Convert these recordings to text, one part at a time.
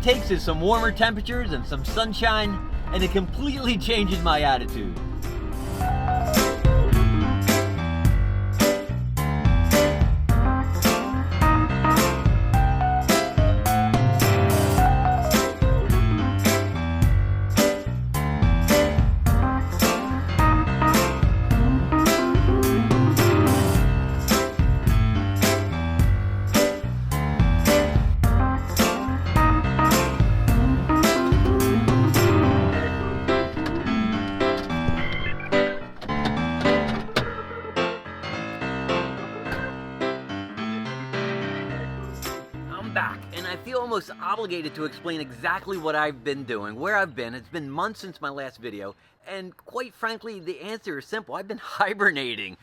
it takes is some warmer temperatures and some sunshine, and it completely changes my attitude. Back, and I feel almost obligated to explain exactly what I've been doing, where I've been. It's been months since my last video, and quite frankly, the answer is simple. I've been hibernating.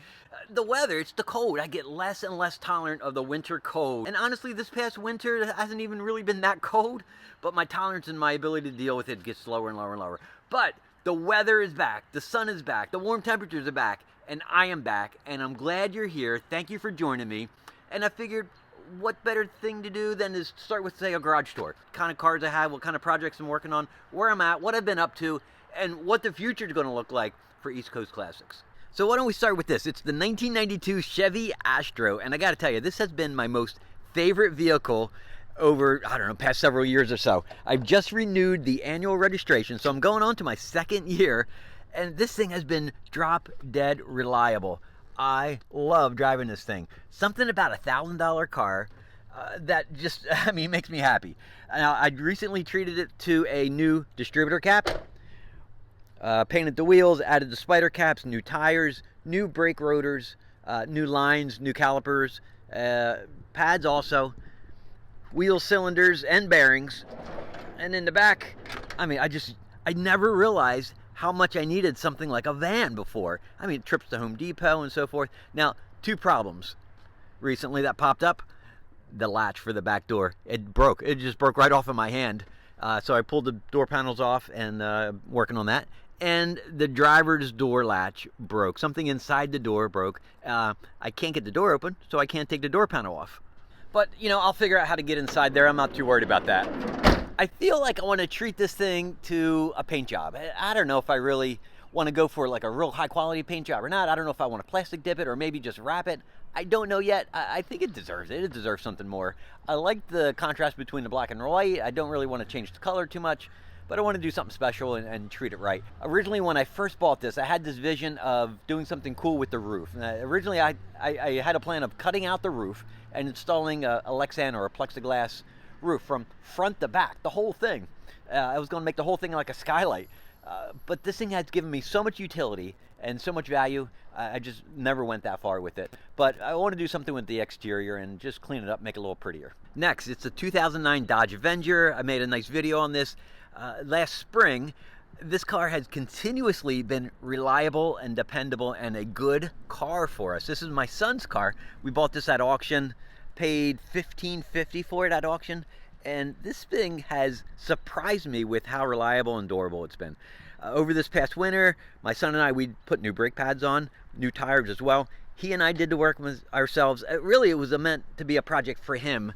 The weather, it's the cold. I get less and less tolerant of the winter cold. And honestly, this past winter hasn't even really been that cold, but my tolerance and my ability to deal with it gets lower and lower and lower. But the weather is back, the sun is back, the warm temperatures are back, and I am back, and I'm glad you're here. Thank you for joining me. And I figured, what better thing to do than to start with, say, a garage tour. What kind of cars I have, what kind of projects I'm working on, where I'm at, what I've been up to, and what the future is going to look like for East Coast Classics. So why don't we start with this? It's the 1992 Chevy Astro, and I got to tell you, this has been my most favorite vehicle over, I don't know, past several years or so. I've just renewed the annual registration, so I'm going on to my second year, and this thing has been drop dead reliable. I love driving this thing. Something about a $1,000 car that just, I mean, makes me happy. Now, I recently treated it to a new distributor cap, painted the wheels, added the spider caps, new tires, new brake rotors, new lines, new calipers, pads also, wheel cylinders and bearings. And in the back, I mean, I never realized how much I needed something like a van before. I mean, trips to Home Depot and so forth. Now, two problems recently that popped up. The latch for the back door, it broke. It just broke right off of my hand. So I pulled the door panels off and working on that. And the driver's door latch broke. Something inside the door broke. I can't get the door open, so I can't take the door panel off. But, you know, I'll figure out how to get inside there. I'm not too worried about that. I feel like I want to treat this thing to a paint job. I don't know if I really want to go for like a real high quality paint job or not. I don't know if I want to plastic dip it or maybe just wrap it. I don't know yet. I think it deserves it. It deserves something more. I like the contrast between the black and white. I don't really want to change the color too much, but I want to do something special and treat it right. Originally, when I first bought this, I had this vision of doing something cool with the roof. Originally, I had a plan of cutting out the roof and installing a Lexan or a plexiglass roof from front to back, the whole thing. I was going to make the whole thing like a skylight, but this thing has given me so much utility and so much value. I just never went that far with it. But I want to do something with the exterior and just clean it up, make it a little prettier. Next, it's a 2009 Dodge Avenger. I made a nice video on this last spring. This car has continuously been reliable and dependable and a good car for us. This is my son's car. We bought this at auction, paid $15.50 for it at auction, and this thing has surprised me with how reliable and durable it's been. Over this past winter, my son and I, we put new brake pads on, new tires as well. He and I did the work ourselves. Really, it was meant to be a project for him,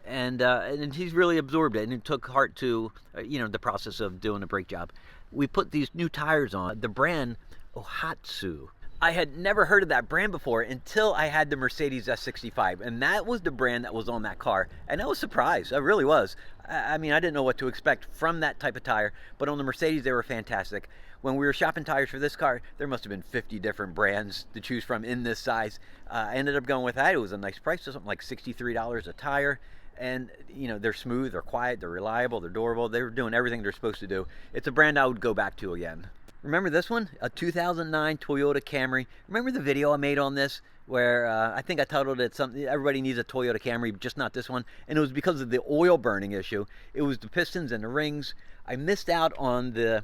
and he's really absorbed it, and it took heart to the process of doing a brake job. We put these new tires on, the brand Ohatsu. I had never heard of that brand before until I had the Mercedes S65, and that was the brand that was on that car, and I was surprised. I really was. I mean, I didn't know what to expect from that type of tire, but on the Mercedes, they were fantastic. When we were shopping tires for this car, there must have been 50 different brands to choose from in this size. I ended up going with that. It was a nice price, so something like $63 a tire. And, they're smooth, they're quiet, they're reliable, they're durable. They're doing everything they're supposed to do. It's a brand I would go back to again. Remember this one? A 2009 Toyota Camry. Remember the video I made on this where I think I titled it something, everybody needs a Toyota Camry, just not this one. And it was because of the oil burning issue. It was the pistons and the rings. I missed out on the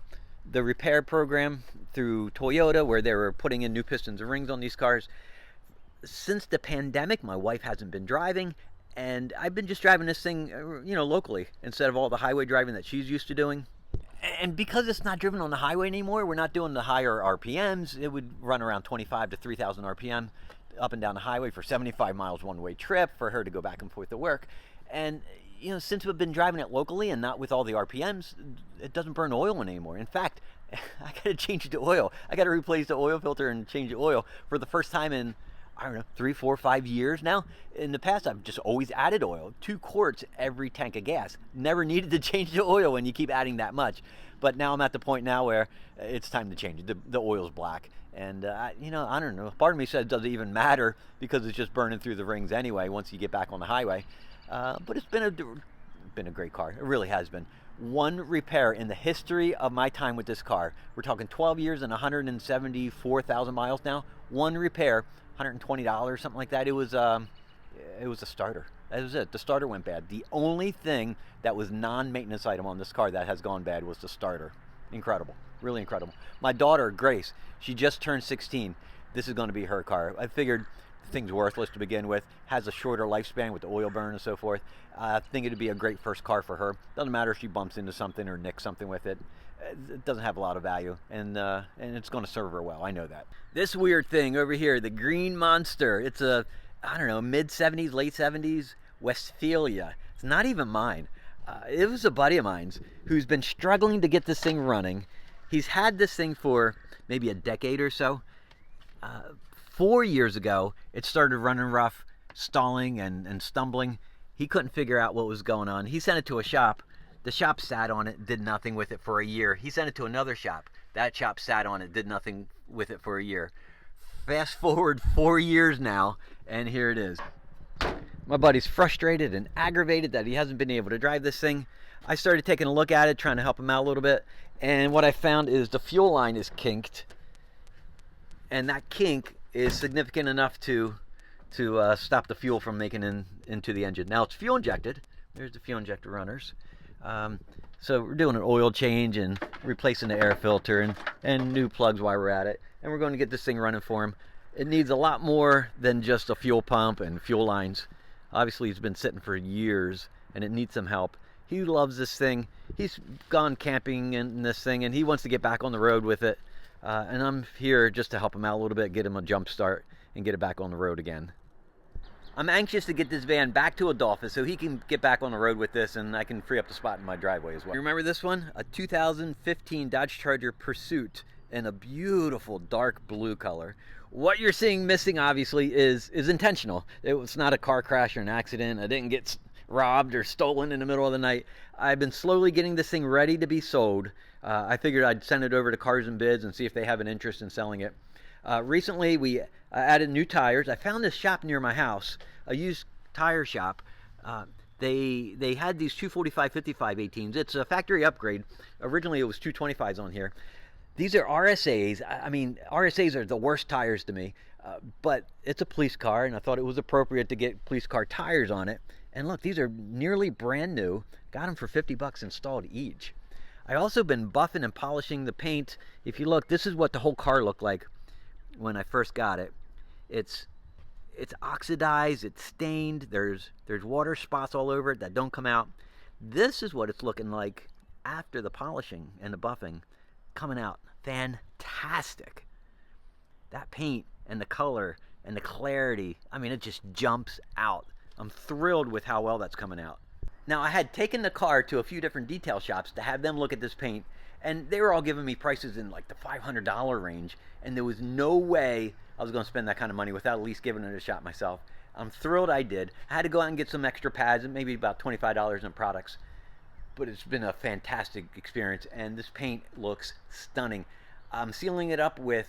repair program through Toyota where they were putting in new pistons and rings on these cars. Since the pandemic, my wife hasn't been driving, and I've been just driving this thing, locally instead of all the highway driving that she's used to doing. And because it's not driven on the highway anymore, we're not doing the higher RPMs. It would run around 25 to 3,000 RPM up and down the highway for 75 miles one-way trip for her to go back and forth to work. And, you know, since we've been driving it locally and not with all the RPMs, it doesn't burn oil anymore. In fact, I got to change the oil. I got to replace the oil filter and change the oil for the first time in, I don't know, 3, 4, 5 years now. In the past, I've just always added oil, 2 quarts every tank of gas. Never needed to change the oil when you keep adding that much. But now I'm at the point now where it's time to change it. The oil's black. And, you know, I don't know. Part of me says it doesn't even matter because it's just burning through the rings anyway once you get back on the highway. But it's been a great car. It really has been. One repair in the history of my time with this car. We're talking 12 years and 174,000 miles now. One repair, $120, something like that. It was a starter. That was it. The starter went bad. The only thing that was non-maintenance item on this car that has gone bad was the starter. Incredible. Really incredible. My daughter, Grace, she just turned 16. This is going to be her car. I figured the thing's worthless to begin with, has a shorter lifespan with the oil burn and so forth. I think it'd be a great first car for her. Doesn't matter if she bumps into something or nicks something with it. It doesn't have a lot of value, and it's going to serve her well. I know that. This weird thing over here, the green monster. It's a, I don't know, mid-70s, late 70s Westphalia. It's not even mine. It was a buddy of mine's who's been struggling to get this thing running. He's had this thing for maybe a decade or so. 4 years ago, it started running rough, stalling and stumbling. He couldn't figure out what was going on. He sent it to a shop. The shop sat on it, did nothing with it for a year. He sent it to another shop. That shop sat on it, did nothing with it for a year. Fast forward 4 years now, and here it is. My buddy's frustrated and aggravated that he hasn't been able to drive this thing. I started taking a look at it, trying to help him out a little bit, and what I found is the fuel line is kinked, and that kink is significant enough to stop the fuel from making into the engine. Now it's fuel injected. There's the fuel injector runners. So we're doing an oil change and replacing the air filter and new plugs while we're at it. And we're going to get this thing running for him. It needs a lot more than just a fuel pump and fuel lines. Obviously it's been sitting for years and it needs some help. He loves this thing. He's gone camping in this thing and he wants to get back on the road with it. And I'm here just to help him out a little bit, get him a jump start and get it back on the road again. I'm anxious to get this van back to Adolphus so he can get back on the road with this and I can free up the spot in my driveway as well. You remember this one? A 2015 Dodge Charger Pursuit in a beautiful dark blue color. What you're seeing missing obviously is intentional. It was not a car crash or an accident. I didn't get robbed or stolen in the middle of the night. I've been slowly getting this thing ready to be sold. I figured I'd send it over to Cars and Bids and see if they have an interest in selling it. Recently we added new tires. I found this shop near my house, a used tire shop. They had these 245/55 18s. It's a factory upgrade. Originally it was 225s on here. These are RSAs. I mean, RSAs are the worst tires to me, but it's a police car and I thought it was appropriate to get police car tires on it. And look, these are nearly brand new. Got them for $50 installed each. I also been buffing and polishing the paint. If you look, this is what the whole car looked like when I first got it. It's oxidized, it's stained, there's water spots all over it that don't come out. This is what it's looking like after the polishing and the buffing. Coming out fantastic. That paint and the color and the clarity, I mean, it just jumps out. I'm thrilled with how well that's coming out. Now, I had taken the car to a few different detail shops to have them look at this paint, and they were all giving me prices in like the $500 range, and there was no way I was going to spend that kind of money without at least giving it a shot myself. I'm thrilled I did. I had to go out and get some extra pads, and maybe about $25 in products, but it's been a fantastic experience, and this paint looks stunning. I'm sealing it up with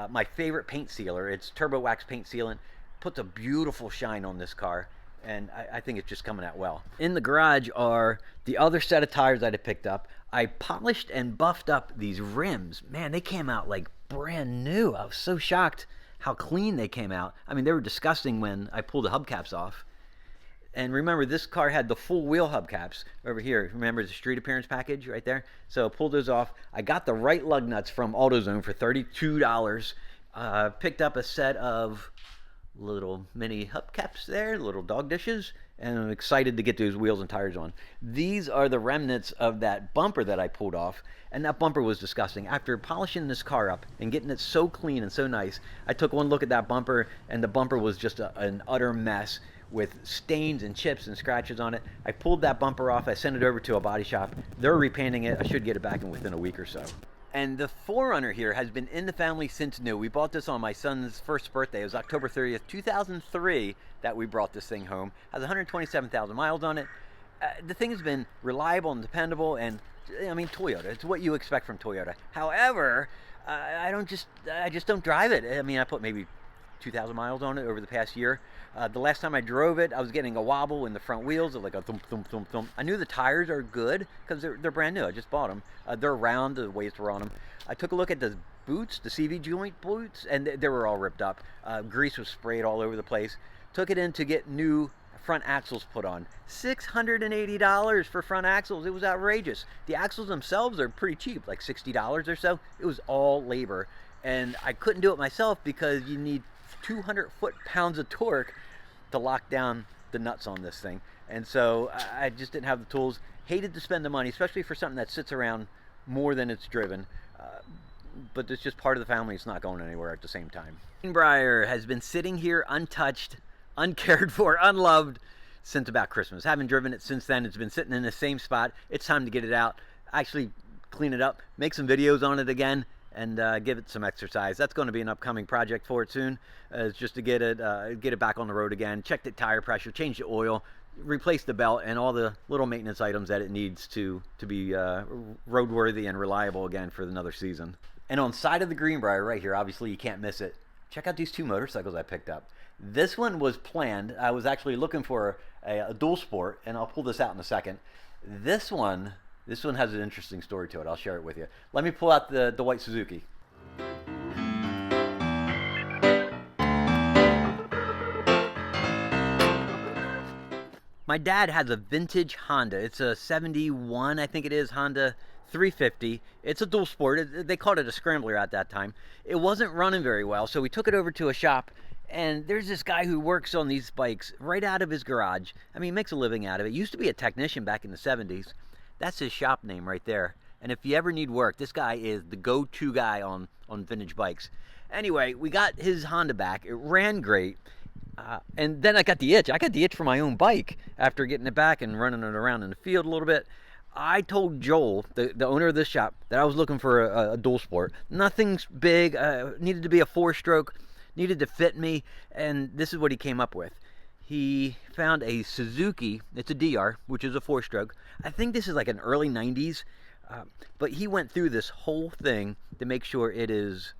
my favorite paint sealer. It's Turbo Wax paint sealant. Puts a beautiful shine on this car, and I think it's just coming out well. In the garage are the other set of tires that I picked up. I polished and buffed up these rims. Man, they came out like brand new. I was so shocked how clean they came out. I mean, they were disgusting when I pulled the hubcaps off. And remember, this car had the full wheel hubcaps over here. Remember the street appearance package right there? So I pulled those off. I got the right lug nuts from AutoZone for $32. Picked up a set of little mini hubcaps there, little dog dishes, and I'm excited to get those wheels and tires on. These are the remnants of that bumper that I pulled off, and that bumper was disgusting. After polishing this car up and getting it so clean and so nice, I took one look at that bumper, and the bumper was just an utter mess. with stains and chips and scratches on it. I pulled that bumper off. I sent it over to a body shop. They're repainting it. I should get it back in within a week or so. And the 4Runner here has been in the family since new. We bought this on my son's first birthday. It was October 30th, 2003 that we brought this thing home. Has 127,000 miles on it. The thing has been reliable and dependable, and I mean, Toyota. It's what you expect from Toyota. However, I just don't drive it. I mean, I put maybe 2,000 miles on it over the past year. The last time I drove it, I was getting a wobble in the front wheels, like a thump, thump, thump, thump. I knew the tires are good because they're brand new. I just bought them. They're round, the weights were on them. I took a look at the boots, the CV joint boots, and they were all ripped up. Grease was sprayed all over the place. Took it in to get new front axles put on. $680 for front axles. It was outrageous. The axles themselves are pretty cheap, like $60 or so. It was all labor, and I couldn't do it myself because you need 200 foot-pounds of torque to lock down the nuts on this thing. And so I just didn't have the tools. Hated to spend the money, especially for something that sits around more than it's driven. But it's just part of the family. It's not going anywhere at the same time. Greenbrier has been sitting here untouched, uncared for, unloved since about Christmas. Haven't driven it since then. It's been sitting in the same spot. It's time to get it out, actually clean it up, make some videos on it again, and give it some exercise. That's going to be an upcoming project for it soon, just to get it back on the road again, check the tire pressure, change the oil, replace the belt, and all the little maintenance items that it needs to be roadworthy and reliable again for another season. And on side of the Greenbrier right here, obviously you can't miss it, check out these two motorcycles I picked up. This one was planned. I was actually looking for a dual sport, and I'll pull this out in a second. This one has an interesting story to it. I'll share it with you. Let me pull out the white Suzuki. My dad has a vintage Honda. It's a 71, I think it is, Honda 350. It's a dual sport. They called it a scrambler at that time. It wasn't running very well, so we took it over to a shop, and there's this guy who works on these bikes right out of his garage. I mean, he makes a living out of it. Used to be a technician back in the 70s. That's his shop name right there. And if you ever need work, this guy is the go-to guy on vintage bikes. Anyway, we got his Honda back. It ran great. And then I got the itch. I got the itch for my own bike after getting it back and running it around in the field a little bit. I told Joel, the owner of this shop, that I was looking for a dual sport. Nothing's big. Needed to be a 4-stroke. Needed to fit me. And this is what he came up with. He found a Suzuki. It's a DR, which is a 4-stroke. I think this is like an early 90s. But he went through this whole thing to make sure it is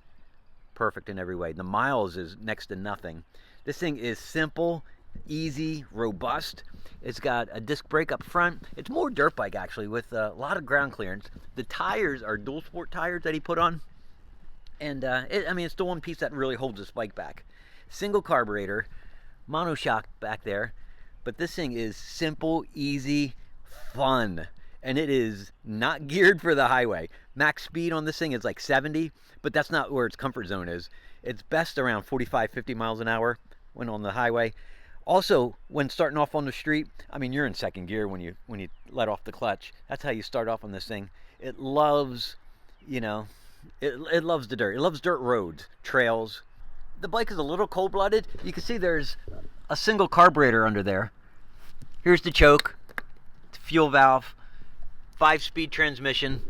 perfect in every way. The miles is next to nothing. This thing is simple, easy, robust. It's got a disc brake up front. It's more dirt bike actually, with a lot of ground clearance. The tires are dual sport tires that he put on. And I mean, it's the one piece that really holds this bike back. Single carburetor, monoshock back there. But this thing is simple, easy, fun. And it is not geared for the highway. Max speed on this thing is like 70, but that's not where its comfort zone is. It's best around 45, 50 miles an hour when on the highway. Also, when starting off on the street, I mean, you're in second gear when you let off the clutch. That's how you start off on this thing. It loves, you know, it loves the dirt. It loves dirt roads, trails. The bike is a little cold-blooded. You can see there's a single carburetor under there. Here's the choke, fuel valve, 5-speed transmission.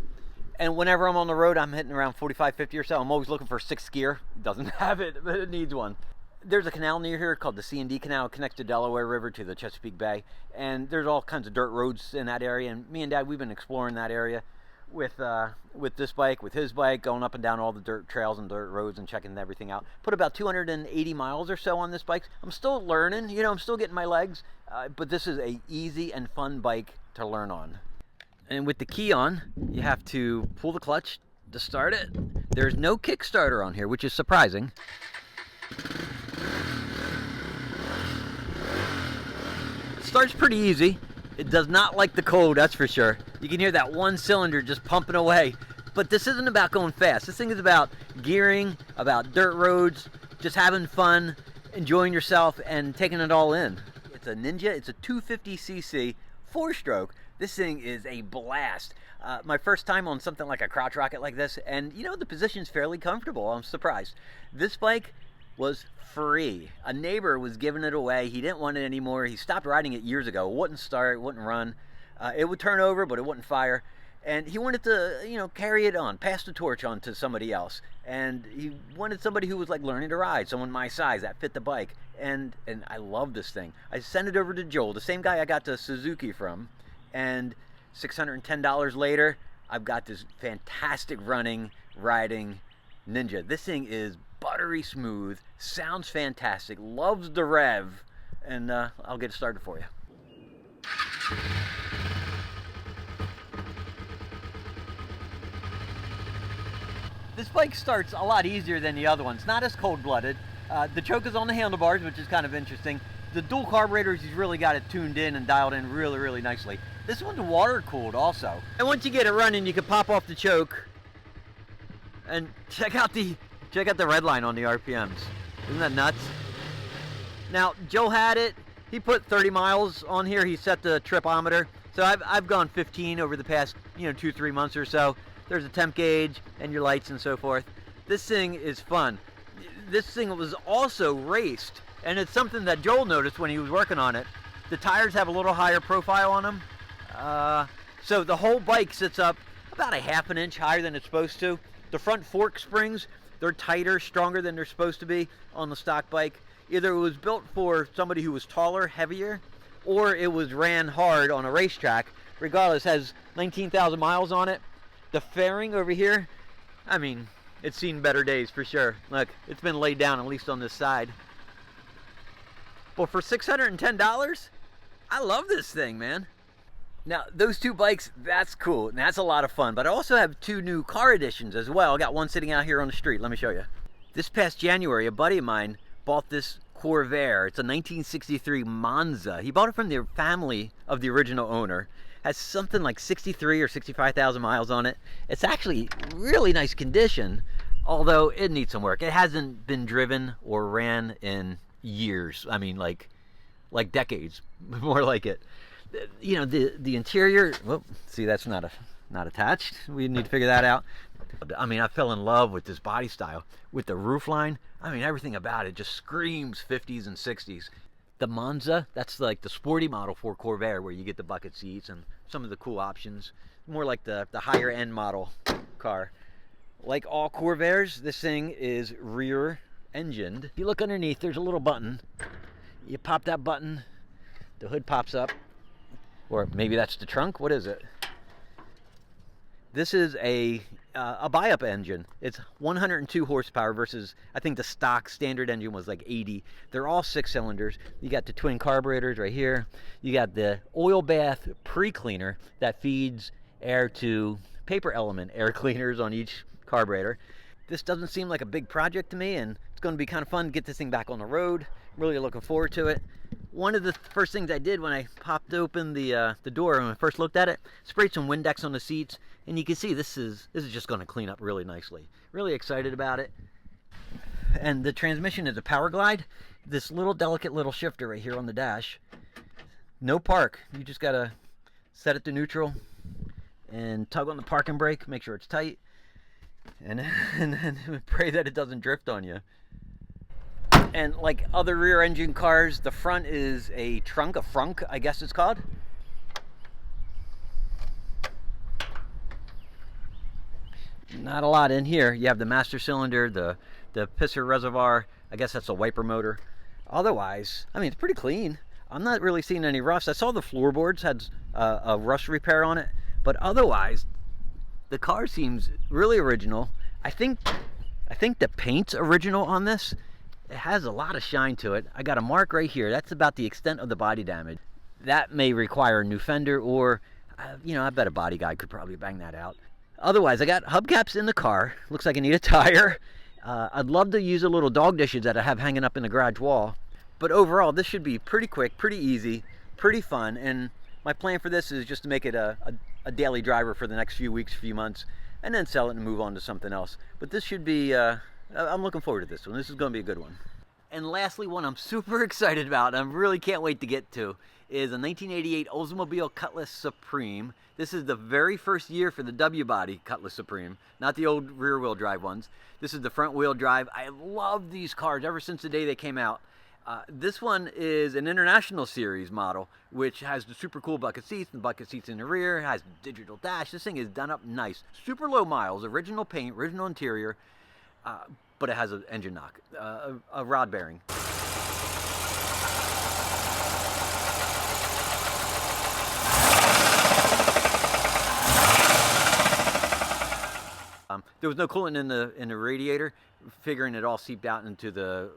And whenever I'm on the road, I'm hitting around 45, 50 or so. I'm always looking for 6th gear. Doesn't have it, but it needs one. There's a canal near here called the C&D Canal. It connects the Delaware River to the Chesapeake Bay. And there's all kinds of dirt roads in that area. And me and Dad, we've been exploring that area with this bike, with his bike, going up and down all the dirt trails and dirt roads and checking everything out. Put about 280 miles or so on this bike. I'm still learning, you know, I'm still getting my legs. But this is a easy and fun bike to learn on. And with the key on, you have to pull the clutch to start it. There's no Kickstarter on here, which is surprising. It starts pretty easy. It does not like the cold, that's for sure. You can hear that one cylinder just pumping away. But this isn't about going fast. This thing is about gearing, about dirt roads, just having fun, enjoying yourself, and taking it all in. It's a Ninja. It's a 250cc 4-stroke. This thing is a blast. My first time on something like a crotch rocket like this, and you know, the position's fairly comfortable. I'm surprised. This bike was free. A neighbor was giving it away. He didn't want it anymore. He stopped riding it years ago. It wouldn't start, it wouldn't run. It would turn over, but it wouldn't fire. And he wanted to, you know, carry it on, pass the torch on to somebody else. And he wanted somebody who was like learning to ride, someone my size that fit the bike. And I love this thing. I sent it over to Joel, the same guy I got the Suzuki from. And $610 later, I've got this fantastic running, riding Ninja. This thing is buttery smooth, sounds fantastic, loves the rev, and I'll get it started for you. This bike starts a lot easier than the other ones, not as cold-blooded. The choke is on the handlebars, which is kind of interesting. The dual carburetors, he's really got it tuned in and dialed in really, really nicely. This one's water-cooled also. And once you get it running, you can pop off the choke and check out the red line on the RPMs. Isn't that nuts? Now, Joe had it. He put 30 miles on here. He set the tripometer. So I've gone 15 over the past, 2-3 months or so. There's a temp gauge and your lights and so forth. This thing is fun. This thing was also raced, and it's something that Joel noticed when he was working on it. The tires have a little higher profile on them. So the whole bike sits up about a ½ an inch higher than it's supposed to. The front fork springs, they're tighter, stronger than they're supposed to be on the stock bike. Either it was built for somebody who was taller, heavier, or it was ran hard on a racetrack. Regardless, has 19,000 miles on it. The fairing over here, I mean, it's seen better days for sure. Look, it's been laid down, at least on this side. Well, for $610, I love this thing, man. Now, those two bikes, that's cool, and that's a lot of fun. But I also have two new car editions as well. I got one sitting out here on the street. Let me show you. This past January, a buddy of mine bought this Corvair. It's a 1963 Monza. He bought it from the family of the original owner. Has something like 63 or 65,000 miles on it. It's actually really nice condition, although it needs some work. It hasn't been driven or ran in years. I mean, like decades, more like it. The interior, well, see, that's not attached. We need to figure that out. I mean, I fell in love with this body style, with the roof line. I mean, everything about it just screams 50s and 60s. The Monza, that's like the sporty model for Corvair, where you get the bucket seats and some of the cool options. More like the higher end model car. Like all Corvairs, this thing is rear engined. If you look underneath, there's a little button. You pop that button, the hood pops up. Or maybe that's the trunk. What is it? This is a buy-up engine. It's 102 horsepower versus, I think the stock standard engine was like 80. They're all 6 cylinders. You got the twin carburetors right here. You got the oil bath pre-cleaner that feeds air to paper element air cleaners on each carburetor. This doesn't seem like a big project to me, and it's going to be kind of fun to get this thing back on the road. Really looking forward to it. One of the first things I did when I popped open the door when I first looked at it, sprayed some Windex on the seats, and you can see this is just going to clean up really nicely. Really excited about it. And the transmission is a Power Glide. This little delicate little shifter right here on the dash. No park. You just got to set it to neutral and tug on the parking brake, make sure it's tight, and then pray that it doesn't drift on you. And like other rear engine cars, the front is a trunk, a frunk, I guess it's called. Not a lot in here. You have the master cylinder, the pisser reservoir. I guess that's a wiper motor. Otherwise, I mean, it's pretty clean. I'm not really seeing any rust. I saw the floorboards had a rust repair on it, but otherwise, the car seems really original. I think the paint's original on this. It has a lot of shine to it. I got a mark right here. That's about the extent of the body damage. That may require a new fender, or, I bet a body guy could probably bang that out. Otherwise, I got hubcaps in the car. Looks like I need a tire. I'd love to use a little dog dishes that I have hanging up in the garage wall. But overall, this should be pretty quick, pretty easy, pretty fun. And my plan for this is just to make it a daily driver for the next few weeks, few months, and then sell it and move on to something else. But this should be... I'm looking forward to this one. This is going to be a good one. And lastly, one I'm super excited about, and I really can't wait to get to, is a 1988 Ozomobile Cutlass Supreme. This is the very first year for the W-body Cutlass Supreme, not the old rear-wheel drive ones. This is the front-wheel drive. I love these cars ever since the day they came out. This one is an International Series model, which has the super cool bucket seats and bucket seats in the rear. It has digital dash. This thing is done up nice. Super low miles, original paint, original interior, but it has an engine knock, a rod bearing. There was no coolant in the radiator, figuring it all seeped out into the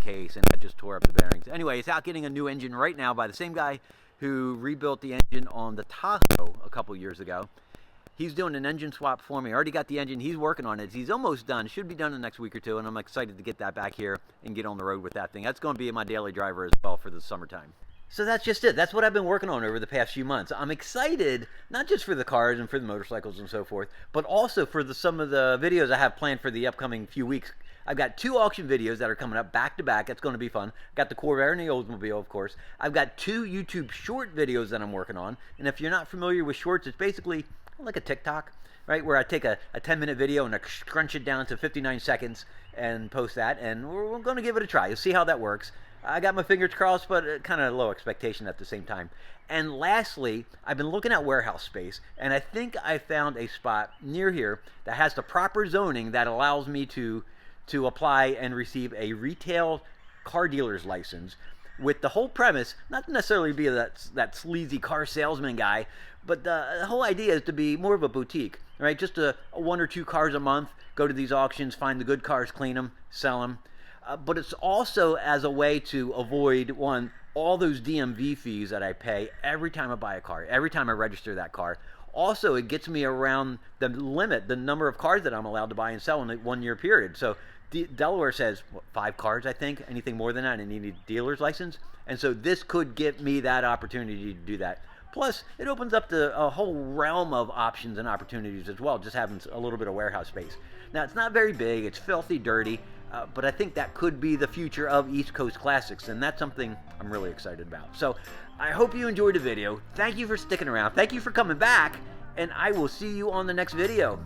case, and that just tore up the bearings. Anyway, it's out getting a new engine right now by the same guy who rebuilt the engine on the Tahoe a couple years ago. He's doing an engine swap for me. I already got the engine. He's working on it. He's almost done. Should be done in the next week or two, and I'm excited to get that back here and get on the road with that thing. That's going to be my daily driver as well for the summertime. So that's just it. That's what I've been working on over the past few months. I'm excited, not just for the cars and for the motorcycles and so forth, but also for some of the videos I have planned for the upcoming few weeks. I've got 2 auction videos that are coming up back to back. That's going to be fun. Got the Corvair and the Oldsmobile, of course. I've got 2 YouTube short videos that I'm working on. And if you're not familiar with shorts, it's basically like a TikTok, right? Where I take a 10-minute video and I crunch it down to 59 seconds and post that. And we're going to give it a try. You'll see how that works. I got my fingers crossed, but kind of low expectation at the same time. And lastly, I've been looking at warehouse space, and I think I found a spot near here that has the proper zoning that allows me to apply and receive a retail car dealer's license, with the whole premise, not necessarily be that sleazy car salesman guy, but the whole idea is to be more of a boutique, right? Just 1 or 2 cars a month, go to these auctions, find the good cars, clean them, sell them. But it's also as a way to avoid, one, all those DMV fees that I pay every time I buy a car, every time I register that car. Also, it gets me around the limit, the number of cars that I'm allowed to buy and sell in a 1-year period. So Delaware says, 5 cars, I think. Anything more than that, and you need a dealer's license. And so this could give me that opportunity to do that. Plus, it opens up a whole realm of options and opportunities as well, just having a little bit of warehouse space. Now, it's not very big. It's filthy dirty. But I think that could be the future of East Coast Classics, and that's something I'm really excited about. So I hope you enjoyed the video. Thank you for sticking around. Thank you for coming back, and I will see you on the next video.